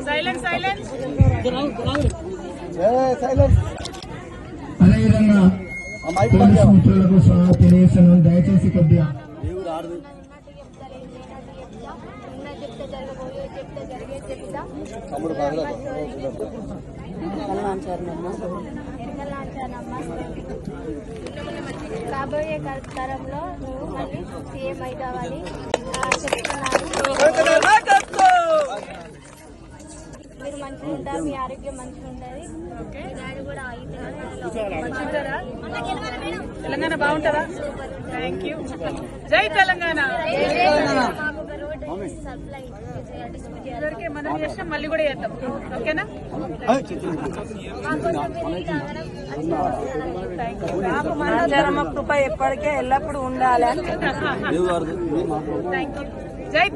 Silence silence. అదేవిధంగా police మిత్రులకు సహా తెలియజేస్తున్నాను, దయచేసి కొద్దిగా రాబోయే తరంలో నువ్వు మళ్ళీ సీఎం అవుతావని చెప్తున్నాను. మీరు మంచిగా ఉంటారు, మీ ఆరోగ్యం మంచిగా ఉంటుంది. డాడీ కూడా తెలంగాణ బాగుంటుందా? Thank you. జై తెలంగాణ. సప్లై ఇదివరకే మనం చేసినాం, మళ్ళీ కూడా చేద్దాం. ఓకేనా? రాజారమ్మ కృప ఎప్పటికే ఎల్లప్పుడూ ఉండాలి. Thank you. జై